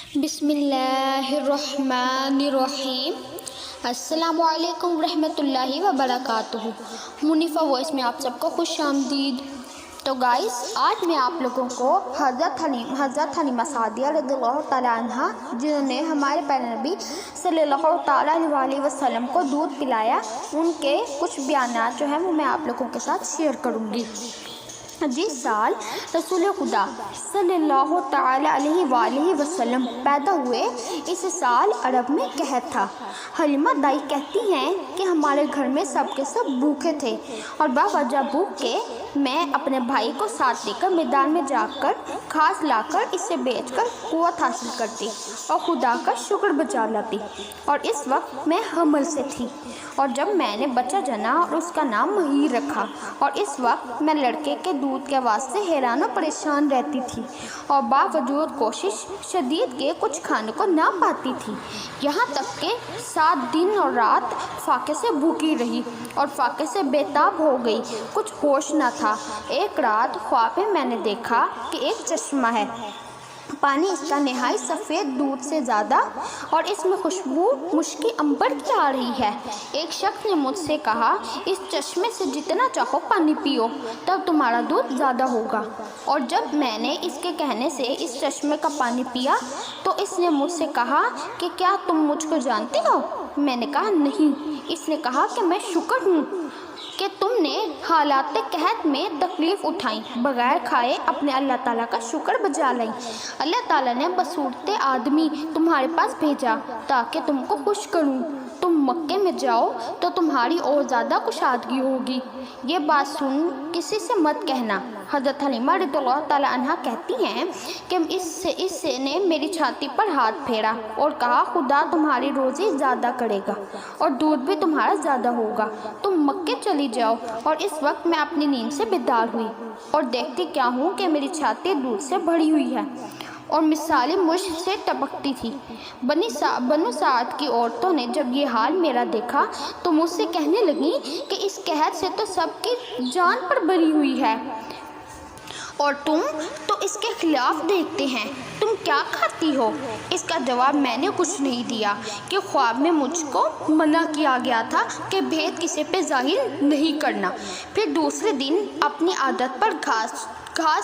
بسم اللہ الرحمن الرحیم۔ السلام علیکم ورحمۃ اللہ وبرکاتہ۔ منیفہ وائس میں آپ سب کو خوش آمدید۔ تو گائز، آج میں آپ لوگوں کو حضرت حلیمہ سعدیہ رضی اللہ تعالیٰ عنہ، جنہوں نے ہمارے پیارے نبی صلی اللہ تعالیٰ علیہ وسلم کو دودھ پلایا، ان کے کچھ بیانات جو ہیں وہ میں آپ لوگوں کے ساتھ شیئر کروں گی۔ جس سال رسول خدا صلی اللہ تعالیٰ علیہ وآلہ وسلم پیدا ہوئے، اس سال عرب میں قحط تھا۔ حلیمہ دائی کہتی ہیں کہ ہمارے گھر میں سب کے سب بھوکے تھے، اور باوجہ بھوک کے میں اپنے بھائی کو ساتھ لے کر میدان میں جا کر گھاس لا کر اسے بیچ کر قوت حاصل کرتی اور خدا کا شکر بجا لاتی۔ اور اس وقت میں حمل سے تھی، اور جب میں نے بچہ جنا اور اس کا نام مہیر رکھا، اور اس وقت میں لڑکے کے دودھ کے واسطے حیران و پریشان رہتی تھی، اور باوجود کوشش شدید کے کچھ کھانے کو نہ پاتی تھی، یہاں تک کہ 7 دن اور رات فاقے سے بھوکی رہی اور فاقے سے بے تاب ہو گئی، کچھ ہوش نہ تھا۔ ایک رات خواب میں نے دیکھا کہ ایک چشمہ ہے، پانی اس کا نہایت سفید دودھ سے زیادہ، اور اس میں خوشبو مشکی عنبر کی آ رہی ہے۔ ایک شخص نے مجھ سے کہا، اس چشمے سے جتنا چاہو پانی پیو، تب تمہارا دودھ زیادہ ہوگا۔ اور جب میں نے اس کے کہنے سے اس چشمے کا پانی پیا تو اس نے مجھ سے کہا کہ کیا تم مجھ کو جانتے ہو؟ میں نے کہا نہیں۔ اس نے کہا کہ میں شکر ہوں کہ تم نے حالات قحط میں تکلیف اٹھائیں، بغیر کھائے اپنے اللہ تعالیٰ کا شکر بجا لیں۔ اللہ تعالیٰ نے بصورت آدمی تمہارے پاس بھیجا تاکہ تم کو خوش کروں۔ تم مکے میں جاؤ تو تمہاری اور زیادہ کشادگی ہوگی۔ یہ بات سن کسی سے مت کہنا۔ حضرت حلیمہ رضی اللہ تعالیٰ عنہ کہتی ہیں کہ اس نے میری چھاتی پر ہاتھ پھیرا اور کہا، خدا تمہاری روزی زیادہ کرے گا اور دودھ بھی تمہارا زیادہ ہوگا، تم مکے چلی جاؤ۔ اور اس وقت میں اپنی نیند سے بیدار ہوئی اور دیکھتی کیا ہوں کہ میری چھاتی دودھ سے بھری ہوئی ہے اور مثالی مشک سے ٹپکتی تھی۔ بنو سعد کی عورتوں نے جب یہ حال میرا دیکھا تو مجھ سے کہنے لگیں کہ اس قحط سے تو سب کی جان پر بری ہوئی ہے، اور تم تو اس کے خلاف دیکھتے ہیں، تم کیا کھاتی ہو؟ اس کا جواب میں نے کچھ نہیں دیا کہ خواب میں مجھ کو منع کیا گیا تھا کہ بھید کسی پہ ظاہر نہیں کرنا۔ پھر دوسرے دن اپنی عادت پر گھاس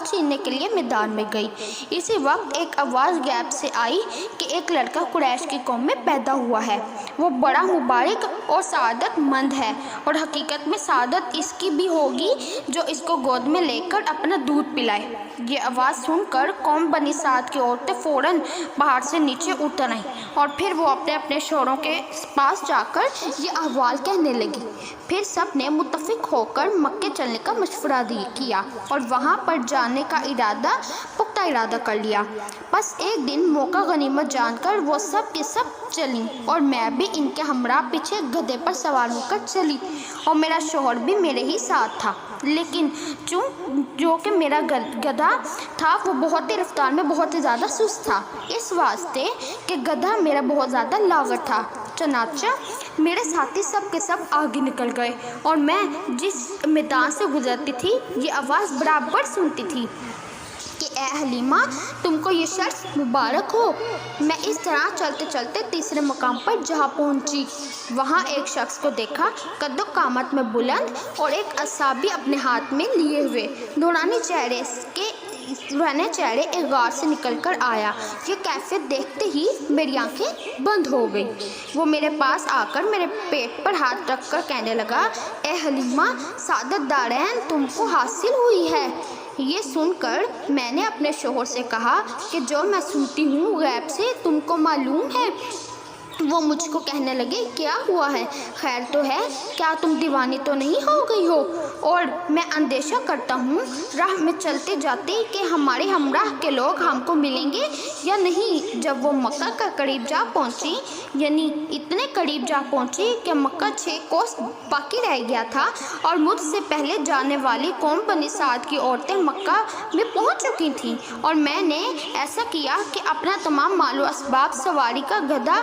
چھیننے کے لیے میدان میں گئی۔ اسی وقت ایک آواز غیب سے آئی کہ ایک لڑکا قریش کی قوم میں پیدا ہوا ہے، وہ بڑا مبارک اور سعادت مند ہے، اور حقیقت میں سعادت اس کی بھی ہوگی جو اس کو گود میں لے کر اپنا دودھ پلائے۔ یہ آواز سن کر قوم بنی سعد کی عورتیں فوراً پہاڑ سے نیچے اتر آئیں، اور پھر وہ اپنے شوہروں کے پاس جا کر یہ احوال کہنے لگی۔ پھر سب نے متفق ہو کر مکے چلنے کا مشورہ کیا اور وہاں پر جانے کا پختہ ارادہ کر لیا۔ بس ایک دن موقع غنیمت جان کر وہ سب کے سب چلیں، اور میں بھی ان کے ہمراہ پیچھے گدھے پر سوار ہو کر چلی، اور میرا شوہر بھی میرے ہی ساتھ تھا، لیکن جو کہ میرا گدھا تھا وہ بہت ہی رفتار میں بہت ہی زیادہ سست تھا، اس واسطے کہ گدھا میرا بہت زیادہ لاغر تھا۔ چنانچہ میرے ساتھی سب کے سب آگے نکل گئے، اور میں جس میدان سے گزرتی تھی یہ آواز برابر سنتی تھی کہ اے حلیمہ، تم کو یہ شخص مبارک ہو۔ میں اس طرح چلتے چلتے تیسرے مقام پر جہاں پہنچی، وہاں ایک شخص کو دیکھا، قد و قامت میں بلند اور ایک عصا بھی اپنے ہاتھ میں لیے ہوئے، نورانی چہرے ایک غار سے نکل کر آیا۔ یہ کیفیت دیکھتے ہی میری آنکھیں بند ہو گئی۔ وہ میرے پاس آ کر میرے پیٹ پر ہاتھ رکھ کر کہنے لگا، اے حلیمہ، سعادت دارین تم کو حاصل ہوئی ہے۔ یہ سن کر میں نے اپنے شوہر سے کہا کہ جو میں سنتی ہوں غیب سے تم کو معلوم ہے؟ وہ مجھ کو کہنے لگے، کیا ہوا ہے؟ خیر تو ہے؟ کیا تم دیوانی تو نہیں ہو گئی ہو؟ اور میں اندیشہ کرتا ہوں راہ میں چلتے جاتے کہ ہمارے ہمراہ کے لوگ ہم کو ملیں گے یا نہیں۔ جب وہ مکہ کا قریب جا پہنچی، یعنی اتنے قریب جا پہنچی کہ مکہ 6 کوس باقی رہ گیا تھا، اور مجھ سے پہلے جانے والی قوم بنی سعد کی عورتیں مکہ میں پہنچ چکی تھیں، اور میں نے ایسا کیا کہ اپنا تمام مال و اسباب، سواری کا گدھا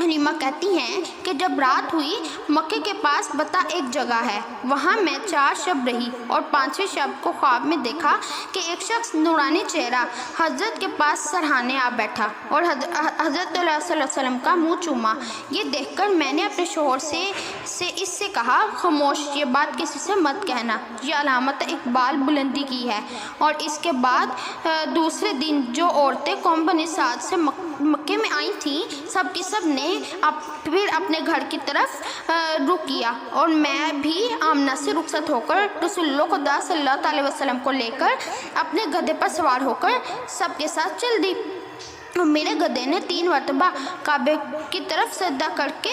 حلیمہ کہتی ہیں کہ جب رات ہوئی مکے کے پاس بتا ایک جگہ ہے، وہاں میں 4 شب رہی اور 5ویں شب کو خواب میں دیکھا کہ ایک شخص نورانی چہرہ حضرت کے پاس سرہانے آ بیٹھا اور حضرت صلی اللہ علیہ وسلم کا منہ چوما۔ یہ دیکھ کر میں نے اپنے شوہر سے اس سے کہا، خاموش، یہ بات کسی سے مت کہنا، یہ علامت اقبال بلندی کی ہے۔ اور اس کے بعد دوسرے دن جو عورتیں قوم بنی سعد سے مکے میں آئی تھیں، سب کی سب نے پھر اپنے گھر کی طرف رخ کیا اور میں بھی آمنہ سے رخصت ہو کر رسول اللہ خدا صلی اللہ علیہ وسلم کو لے کر اپنے گدھے پر سوار ہو کر سب کے ساتھ چل دی۔ میرے گدھے نے 3 مرتبہ کعبے کی طرف سجدہ کر کے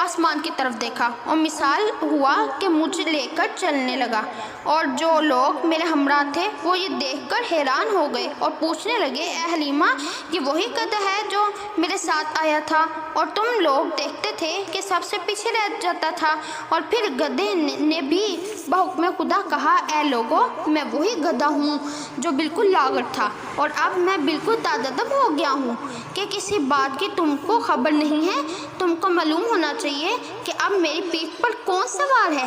آسمان کی طرف دیکھا اور مثال ہوا کہ مجھے لے کر چلنے لگا، اور جو لوگ میرے ہمراہ تھے وہ یہ دیکھ کر حیران ہو گئے اور پوچھنے لگے، اے حلیمہ، یہ وہی گدھا ہے جو میرے ساتھ آیا تھا اور تم لوگ دیکھتے تھے کہ سب سے پیچھے رہ جاتا تھا؟ اور پھر گدھے نے بھی بحکم خدا کہا، اے لوگو، میں وہی گدھا ہوں جو بالکل لاغر تھا، اور اب میں بالکل تادب ہو گیا ہوں کہ کسی بات کی تم کو خبر نہیں ہے۔ تم کو معلوم ہونا چاہیے کہ اب میری پیٹھ پر کون سوار ہے،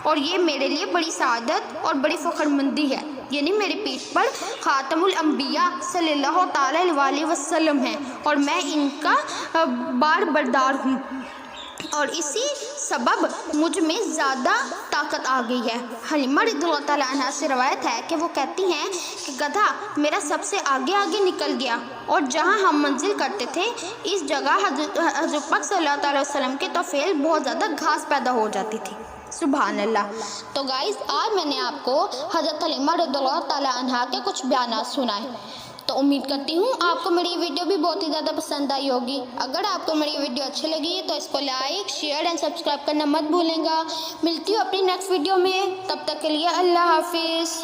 اور یہ میرے لیے بڑی سعادت اور بڑی فخر مندی ہے، یعنی میری پیٹھ پر خاتم الانبیاء صلی اللہ تعالی علیہ وسلم ہے اور میں ان کا بار بردار ہوں، اور اسی سبب مجھ میں زیادہ طاقت آ گئی ہے۔ حلیمہ رضی اللہ تعالیٰ عنہ سے روایت ہے کہ وہ کہتی ہیں کہ گدھا میرا سب سے آگے نکل گیا، اور جہاں ہم منزل کرتے تھے اس جگہ حضرت پاک صلی اللہ علیہ وسلم کے طفیل بہت زیادہ گھاس پیدا ہو جاتی تھی۔ سبحان اللہ۔ تو گائز، آج میں نے آپ کو حضرت حلیمہ رضی اللہ تعالیٰ عنہ کے کچھ بیانات سنائے، تو امید کرتی ہوں آپ کو میری ویڈیو بھی بہت ہی زیادہ پسند آئی ہوگی۔ اگر آپ کو میری ویڈیو اچھی لگی تو اس کو لائک، شیئر اینڈ سبسکرائب کرنا مت بھولیں گا۔ ملتی ہوں اپنی نیکسٹ ویڈیو میں، تب تک کے لیے اللہ حافظ۔